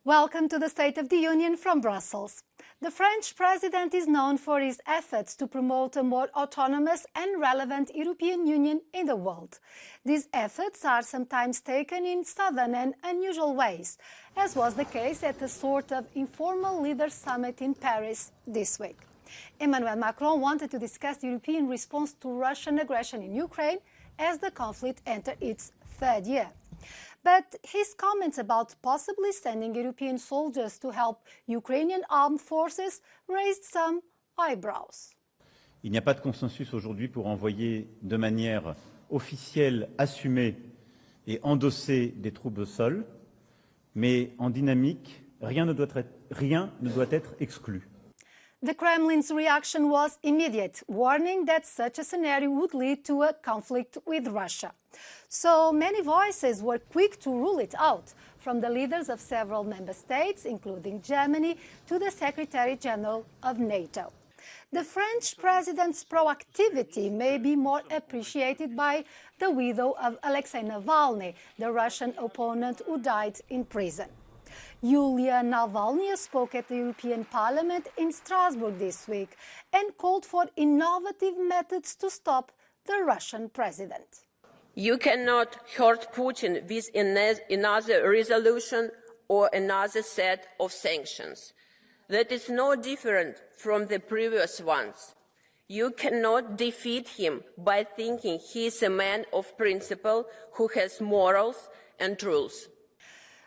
Welcome to the State of the Union from Brussels. The French president is known for his efforts to promote a more autonomous and relevant European Union in the world. These efforts are sometimes taken in sudden and unusual ways, as was the case at a sort of informal leaders' summit in Paris this week. Emmanuel Macron wanted to discuss the European response to Russian aggression in Ukraine as the conflict entered its third year. But his comments about possibly sending European soldiers to help Ukrainian armed forces raised some eyebrows. Il n'y a pas de consensus aujourd'hui pour envoyer de manière officielle, assumée et endossée des troupes au sol, mais en dynamique, rien ne doit être exclu. The Kremlin's reaction was immediate, warning that such a scenario would lead to a conflict with Russia. So many voices were quick to rule it out, from the leaders of several member states, including Germany, to the Secretary General of NATO. The French president's proactivity may be more appreciated by the widow of Alexei Navalny, the Russian opponent who died in prison. Yulia Navalny spoke at the European Parliament in Strasbourg this week and called for innovative methods to stop the Russian president. You cannot hurt Putin with another resolution or another set of sanctions. That is no different from the previous ones. You cannot defeat him by thinking he is a man of principle who has morals and rules.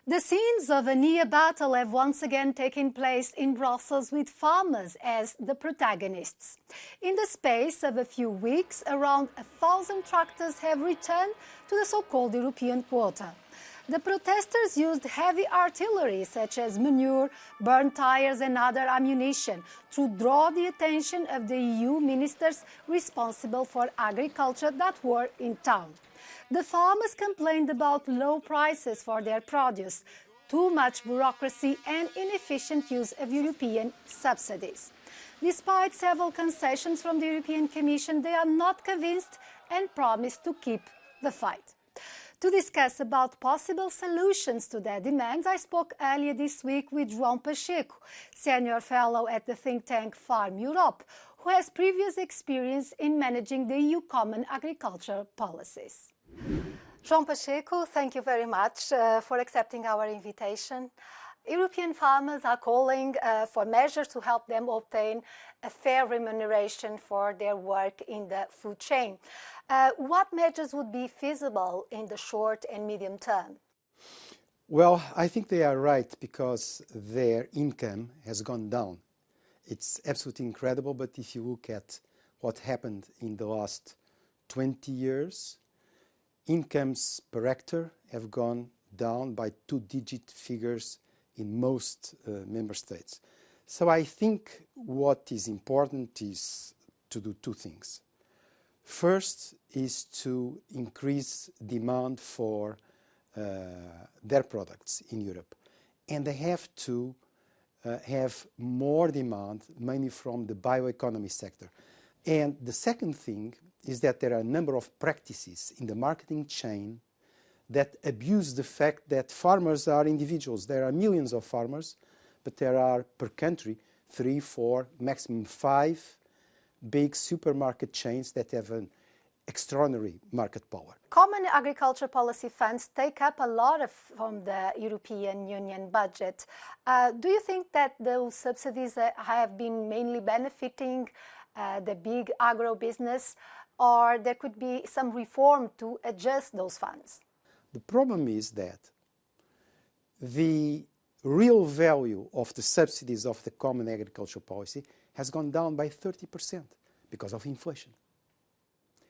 The scenes of a near battle have once again taken place in Brussels with farmers as the protagonists. In the space of a few weeks, around 1,000 tractors have returned to the so-called European quarter. The protesters used heavy artillery such as manure, burnt tires and other ammunition to draw the attention of the EU ministers responsible for agriculture that were in town. The farmers complained about low prices for their produce, too much bureaucracy and inefficient use of European subsidies. Despite several concessions from the European Commission, they are not convinced and promise to keep the fight. To discuss about possible solutions to their demands, I spoke earlier this week with João Pacheco, senior fellow at the think tank Farm Europe, who has previous experience in managing the EU common agriculture policies. João Pacheco, thank you very much for accepting our invitation. European farmers are calling for measures to help them obtain a fair remuneration for their work in the food chain. What measures would be feasible in the short and medium term? Well, I think they are right because their income has gone down. It's absolutely incredible, but if you look at what happened in the last 20 years, incomes per hectare have gone down by two-digit figures in most member states. So I think what is important is to do two things. First is to increase demand for their products in Europe. And they have to have more demand, mainly from the bioeconomy sector. And the second thing is that there are a number of practices in the marketing chain that abuse the fact that farmers are individuals. There are millions of farmers, but there are per country 3, 4, maximum 5 big supermarket chains that have an extraordinary market power. Common agriculture policy funds take up a lot from the European Union budget. Do you think that those subsidies have been mainly benefiting the big agro-business, or there could be some reform to adjust those funds? The problem is that the real value of the subsidies of the common agricultural policy has gone down by 30% because of inflation.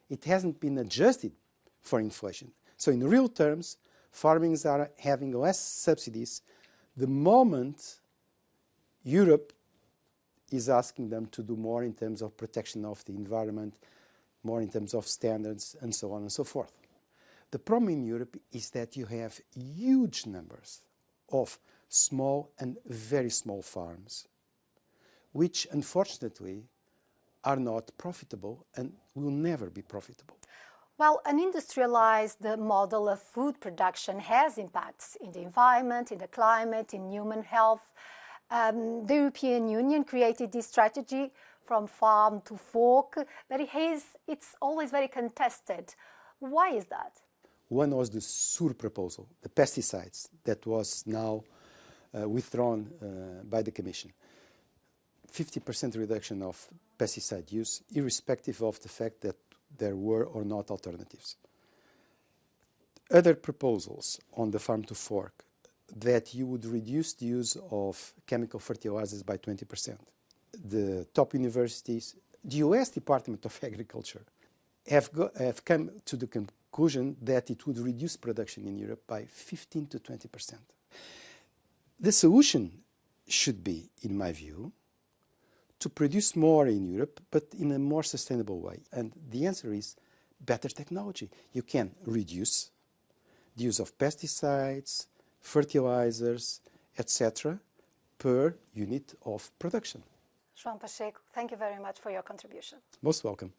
It hasn't been adjusted for inflation. So in real terms, farmers are having less subsidies the moment Europe is asking them to do more in terms of protection of the environment, more in terms of standards, and so on and so forth. The problem in Europe is that you have huge numbers of small and very small farms, which unfortunately are not profitable and will never be profitable. Well, an industrialized model of food production has impacts in the environment, in the climate, in human health. The European Union created this strategy from farm to fork, but it's always very contested. Why is that? One was the SUR proposal, the pesticides, that was now withdrawn by the Commission. 50% reduction of pesticide use, irrespective of the fact that there were or not alternatives. Other proposals on the farm to fork, that you would reduce the use of chemical fertilizers by 20%. The top universities, the US Department of Agriculture, have come to the conclusion that it would reduce production in Europe by 15 to 20%. The solution should be, in my view, to produce more in Europe, but in a more sustainable way. And the answer is better technology. You can reduce the use of pesticides, fertilizers, etc., per unit of production. João Pacheco, thank you very much for your contribution. Most welcome.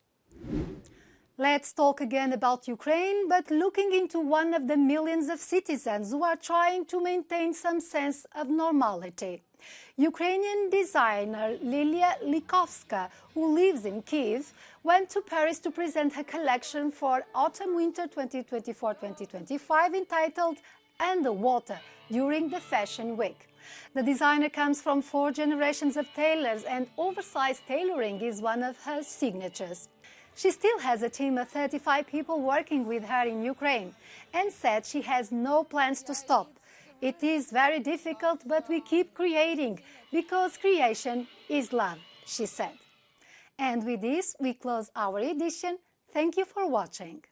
Let's talk again about Ukraine, but looking into one of the millions of citizens who are trying to maintain some sense of normality. Ukrainian designer Lilia Likovska, who lives in Kyiv, went to Paris to present her collection for Autumn-Winter 2024-2025 entitled Underwater during the Fashion Week. The designer comes from 4 generations of tailors, and oversized tailoring is one of her signatures. She still has a team of 35 people working with her in Ukraine and said she has no plans to stop. It is very difficult, but we keep creating because creation is love, she said. And with this, we close our edition. Thank you for watching.